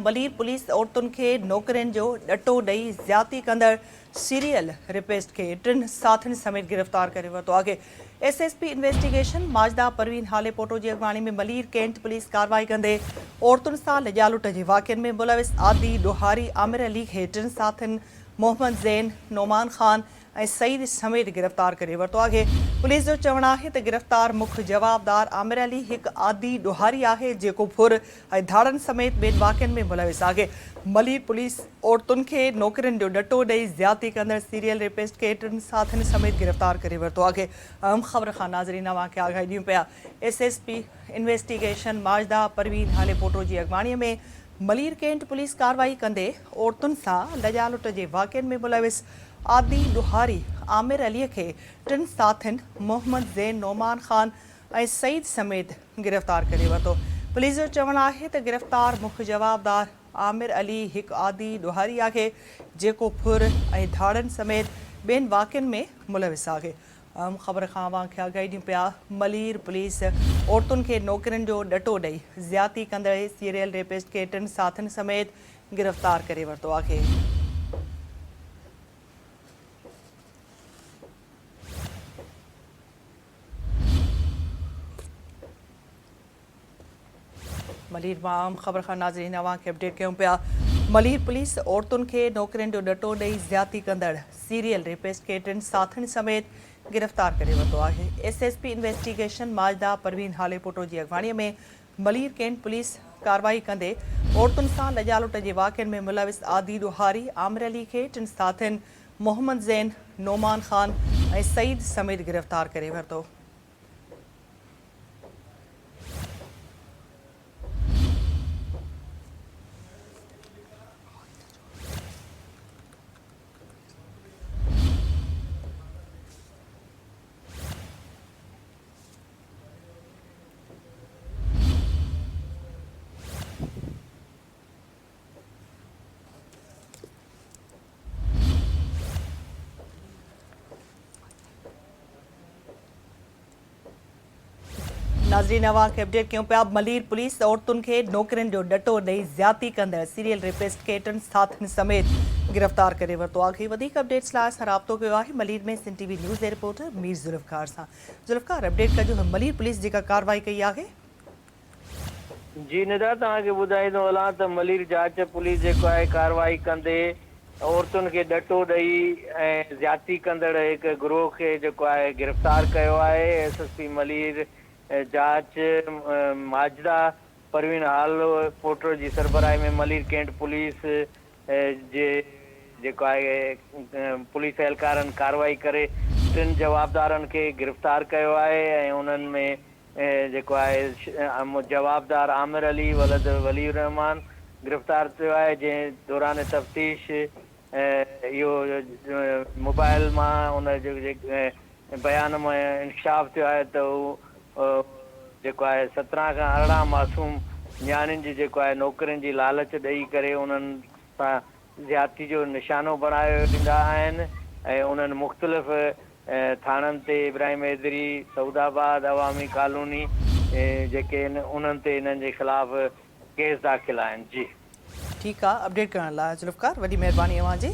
Malir police औरतुनि खे नौकरियुनि जो ॾटो ॾेई ज़्यादती कंदड़ सीरियल रेपिस्ट खे 3 साथियुनि समेत गिरफ़्तार करे वरितो आहे। एसएसपी इन्वेस्टिगेशन माजदा परवीन हाले पोटो जी अॻवानी में मलीर कैंट पुलिस कार्रवाई कंदे औरतुनि सां लॼालुट जे वाक़िअनि में मुलविस आदि ॾोहारी आमिर अली खे 3 साथियुनि मोहम्मद ज़ैन, नोमान ख़ान ऐं सईद समेत गिरफ़्तार करे वरितो आहे। पुलिस जो चवणु आहे त गिरफ़्तार मुख्य जवाबदार आमिर अली हिकु आदि ॾोहारी आहे जेको फुर ऐं धाड़नि समेत ॿियनि वाक़िअनि में मुलविस आहे। मलीर पुलिस औरतुनि खे नौकरियुनि जो ॾटो ॾेई ज़्यादती कंदड़ सीरियल रेपिस्ट खे 3 साथियुनि समेत गिरफ़्तार करे वरितो आहे। अहम ख़बर खां नाज़रीन अवांखे आगाही ॾियूं पिया। एसएसपी इन्वेस्टिगेशन माजदा परवीन हाले पोटो जी अॻवानीअ में मलीर कैंट पुलिस कार्रवाई कंदे औरतुनि सां लॼालुट जे वाक़िअनि में मुलविस आदि ॾोहारी आमिर अलीअ खे 3 साथियुनि मोहम्मद ज़ैन, नोमान ख़ान ऐं सईद समेत गिरफ़्तार करे वरितो। पुलिस जो चवणु आहे त गिरफ़्तार मुख्य जवाबदार आमिर अली हिकु आदि ॾोहारी आहे जेको फुर ऐं धाड़नि समेत ॿियनि वाक़िअनि में मुलविस आहे। अहम ख़बर खां अवांखे आगाही ॾियूं पिया। मलीर पुलिस औरतुनि खे नौकरियुनि जो ॾटो ॾेई ज़्यादती कंदड़ सीरियल रेपिस्ट खे 3 साथियुनि समेत गिरफ़्तार करे वरितो आहे। मलीर मां आम ख़बर खां नाज़रीन अवांखे अपडेट कयूं पिया। मलीर पुलिस औरतुनि खे नौकरियुनि जो ॾटो ॾेई ज़्यादती कंदड़ सीरियल रेपिस्ट खे 3 साथियुनि समेत गिरफ़्तार करे वरितो आहे। एसएसपी इन्वेस्टिगेशन माजदा परवीन हाले पोटो जी अॻवानीअ में मलीर कैंट पुलिस कार्रवाई कंदे औरतुनि सां लॼालुट जे वाक़िअनि में मुलविस आदि ॾोहारी आमिर अली खे 3 साथियुनि मोहम्मद ज़ैन, नोमान ख़ान ऐं सईद समेत गिरफ़्तार करे वरितो। नाज़रीन अवांखे अपडेट कयूं पिया। मलीर पुलिस औरतुनि खे नौकरियुनि जो ॾटो ॾेई ज़्यादती कंदड़ सीरियल रेपिस्ट खे 3 साथियुनि समेत गिरफ़्तार करे वरितो आहे। वधीक अपडेट्स लाइ असां राब्तो कयो आहे मलीर में सिंध टीवी न्यूज़ जे रिपोर्टर मीर ज़ुल्फ़कार सां। ज़ुल्फ़कार, अपडेट कजो मलीर पुलिस जेका कार्रवाई कई आहे। जी निदा तव्हांखे ॿुधाईंदो हलां त मलीर जांच पुलिस जेको आहे कार्रवाई कंदे औरतुनि खे ॾटो ॾेई ऐं ज़्यादती कंदड़ हिकु गिरोह खे जेको आहे गिरफ़्तार कयो आहे। एसएसपी मलीर जांच माजदा परवीन हाल पोटो जी सरबराही में मलीर कैंट पुलिस जे जेको आहे पुलिस एहलकारनि कार्रवाई करे 3 जवाबदारनि खे गिरफ़्तार कयो आहे ऐं उन्हनि में जेको आहे जवाबदार आमिर अली वलद वली रहमान गिरफ़्तार थियो आहे, जंहिं दौरान तफ़्तीश इहो मोबाइल मां उन जे बयान मां इंकशाफ़ थियो आहे त हू जेको आहे 17 खां 18 मासूम नियाणियुनि जी जेको आहे नौकरियुनि जी लालच ॾेई करे उन्हनि सां ज़्यादती जो निशानो बणायो ॾींदा आहिनि ऐं उन्हनि मुख़्तलिफ़ थाणनि ते इब्राहिम हैदरी, सऊदाबाद, अवामी कॉलोनी जेके उन्हनि ते इन्हनि जे ख़िलाफ़ केस दाख़िल आहिनि। जी ठीकु आहे, अपडेट करण लाइ ज़ुल्फ़कार वॾी महिरबानी अवांजी।